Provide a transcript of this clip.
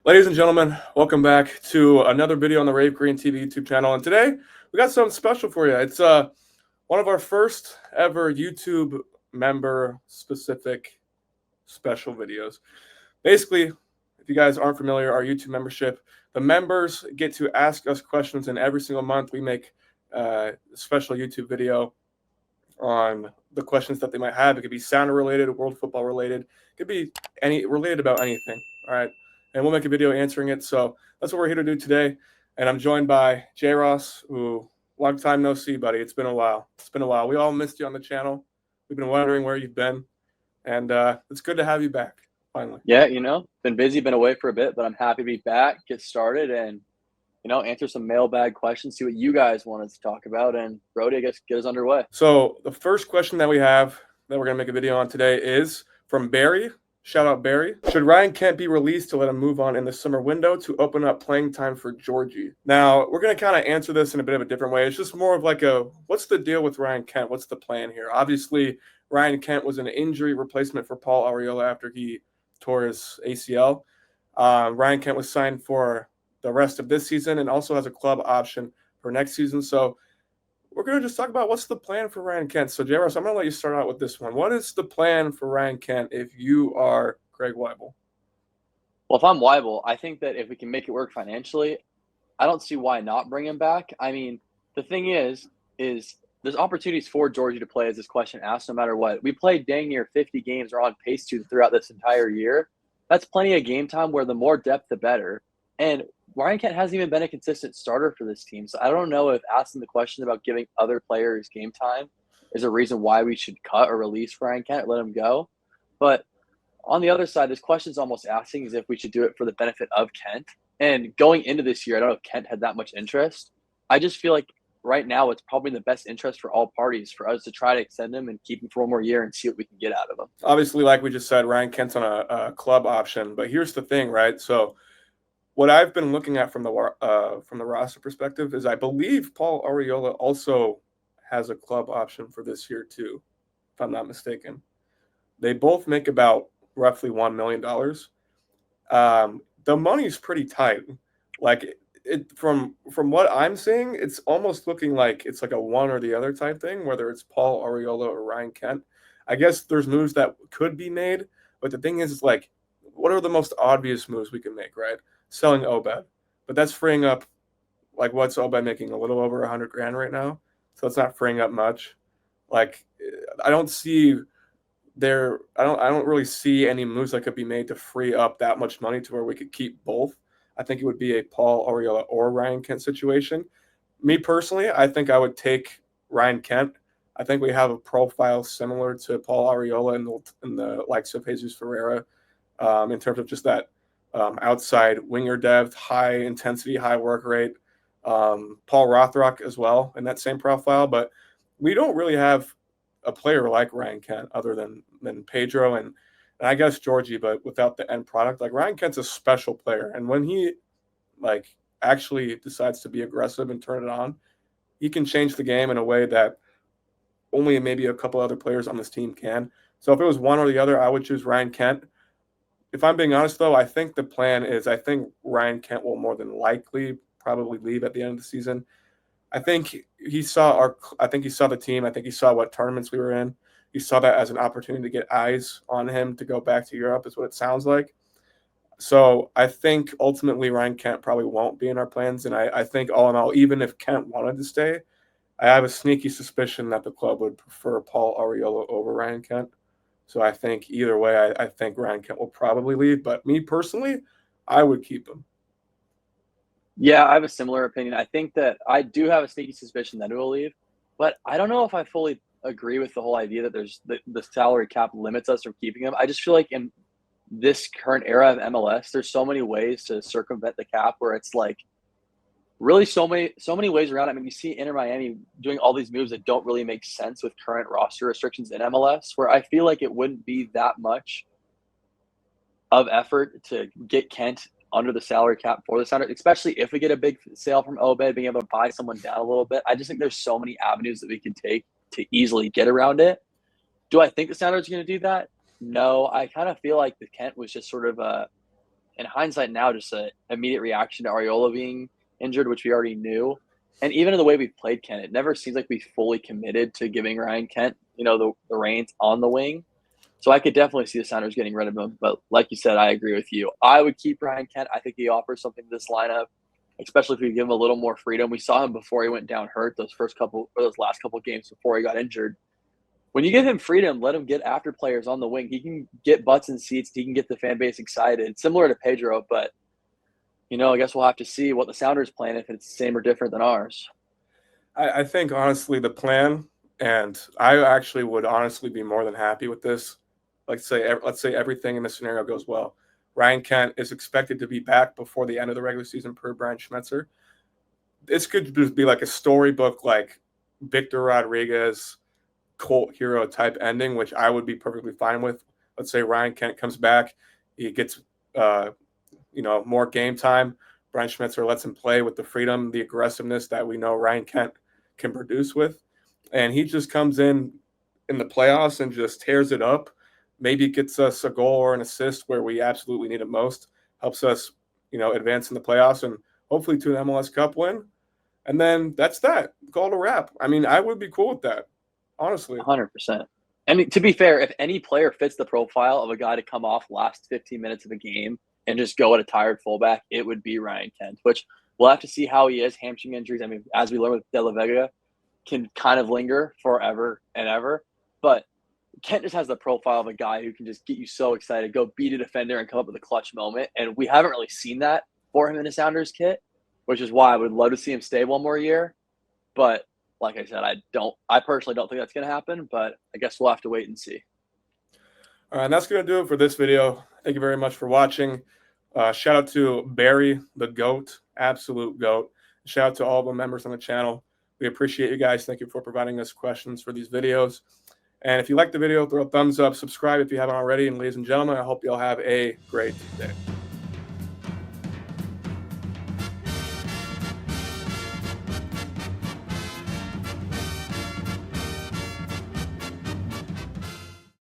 Ladies and gentlemen, welcome back to another video on the Rave Green TV YouTube channel. And today we got something special for you. It's one of our first ever YouTube member specific special videos. Basically, if you guys aren't familiar, our YouTube membership, the members get to ask us questions, and every single month we make a special YouTube video on the questions that they might have. It could be Sounder related, world football related, it could be related about anything. All right. And we'll make a video answering it. So that's what we're here to do today. And I'm joined by J Ross, who long time no see, buddy. It's been a while. We all missed you on the channel. We've been wondering where you've been. And it's good to have you back finally. Yeah, been busy, been away for a bit, but I'm happy to be back, get started, and answer some mailbag questions, see what you guys wanted to talk about, and Brody, I guess, get us underway. So the first question that we have that we're going to make a video on today is from Barry. Shout out Barry. Should Ryan Kent be released to let him move on in the summer window to open up playing time for Georgie? Now, we're going to kind of answer this in a bit of a different way. It's just more of like what's the deal with Ryan Kent? What's the plan here? Obviously, Ryan Kent was an injury replacement for Paul Arriola after he tore his ACL. Ryan Kent was signed for the rest of this season and also has a club option for next season. So we're going to just talk about what's the plan for Ryan Kent. So, J.R., I'm going to let you start out with this one. What is the plan for Ryan Kent if you are Craig Weibel? Well, if I'm Weibel, I think that if we can make it work financially, I don't see why not bring him back. I mean, the thing is there's opportunities for Georgie to play, as this question asked, no matter what. We played dang near 50 games, or on pace to, throughout this entire year. That's plenty of game time where the more depth, the better. And Ryan Kent hasn't even been a consistent starter for this team. So I don't know if asking the question about giving other players game time is a reason why we should cut or release Ryan Kent, let him go. But on the other side, this question is almost asking as if we should do it for the benefit of Kent. And going into this year, I don't know if Kent had that much interest. I just feel like right now it's probably in the best interest for all parties for us to try to extend him and keep him for one more year and see what we can get out of him. Obviously, like we just said, Ryan Kent's on a club option. But here's the thing, right? So what I've been looking at from the roster perspective is I believe Paul Arriola also has a club option for this year too, if I'm not mistaken. They both make about roughly $1 million. The money's pretty tight. Like from what I'm seeing, it's almost looking like it's like a one or the other type thing, whether it's Paul Arriola or Ryan Kent. I guess there's moves that could be made, but the thing is like, what are the most obvious moves we can make, right? Selling Obed, but that's freeing up, like, what's Obed making? A little over $100,000 right now, so it's not freeing up much. Like, I don't really see any moves that could be made to free up that much money to where we could keep both. I think it would be a Paul Arriola or Ryan Kent situation. Me personally, I think I would take Ryan Kent. I think we have a profile similar to Paul Arriola in the likes of Jesus Ferreira, in terms of just that outside winger depth, high intensity, high work rate. Paul Rothrock as well in that same profile, but we don't really have a player like Ryan Kent other than Pedro and I guess Georgie, but without the end product. Like, Ryan Kent's a special player, and when he like actually decides to be aggressive and turn it on, he can change the game in a way that only maybe a couple other players on this team can. So if it was one or the other, I would choose Ryan Kent. If I'm being honest, though, I think the plan is I think Ryan Kent will more than likely probably leave at the end of the season. I think he saw the team. I think he saw what tournaments we were in. He saw that as an opportunity to get eyes on him to go back to Europe, is what it sounds like. So I think ultimately Ryan Kent probably won't be in our plans. And I think all in all, even if Kent wanted to stay, I have a sneaky suspicion that the club would prefer Paul Arriola over Ryan Kent. So I think either way, I think Ryan Kent will probably leave. But me personally, I would keep him. Yeah, I have a similar opinion. I think that I do have a sneaky suspicion that he will leave, but I don't know if I fully agree with the whole idea that there's the salary cap limits us from keeping him. I just feel like in this current era of MLS, there's so many ways to circumvent the cap where it's like really so many ways around it. I mean, you see Inter Miami doing all these moves that don't really make sense with current roster restrictions in MLS, where I feel like it wouldn't be that much of effort to get Kent under the salary cap for the Sounders, especially if we get a big sale from Obed, being able to buy someone down a little bit. I just think there's so many avenues that we can take to easily get around it. Do I think the Sounders are going to do that? No, I kind of feel like the Kent was just sort of in hindsight now, just an immediate reaction to Ariola being injured, which we already knew. And even in the way we've played Kent, it never seems like we fully committed to giving Ryan Kent, the reins on the wing. So I could definitely see the Sounders getting rid of him. But like you said, I agree with you. I would keep Ryan Kent. I think he offers something to this lineup, especially if we give him a little more freedom. We saw him before he went down hurt those last couple games before he got injured. When you give him freedom, let him get after players on the wing. He can get butts in seats. He can get the fan base excited, similar to Pedro. But, I guess we'll have to see what the Sounders plan, if it's the same or different than ours. I think, honestly, the plan, and I actually would honestly be more than happy with this. Let's say everything in this scenario goes well. Ryan Kent is expected to be back before the end of the regular season per Brian Schmetzer. This could just be like a storybook, like Victor Rodriguez, cult hero type ending, which I would be perfectly fine with. Let's say Ryan Kent comes back, he gets more game time. Brian Schmetzer lets him play with the freedom, the aggressiveness that we know Ryan Kent can produce with, and he just comes in the playoffs and just tears it up. Maybe gets us a goal or an assist where we absolutely need it most. Helps us, advance in the playoffs and hopefully to an MLS Cup win. And then that's that. Call it a wrap. I mean, I would be cool with that, honestly. 100%. I mean, to be fair, if any player fits the profile of a guy to come off last 15 minutes of a game and just go at a tired fullback, it would be Ryan Kent, which we'll have to see how he is. Hamstring injuries, I mean, as we learned with De La Vega, can kind of linger forever and ever. But Kent just has the profile of a guy who can just get you so excited, go beat a defender and come up with a clutch moment. And we haven't really seen that for him in a Sounders kit, which is why I would love to see him stay one more year. But like I said, I personally don't think that's going to happen, but I guess we'll have to wait and see. All right, and that's going to do it for this video. Thank you very much for watching. Shout out to Barry, the GOAT, absolute GOAT. Shout out to all the members on the channel. We appreciate you guys. Thank you for providing us questions for these videos. And if you like the video, throw a thumbs up, subscribe if you haven't already. And ladies and gentlemen, I hope you all have a great day.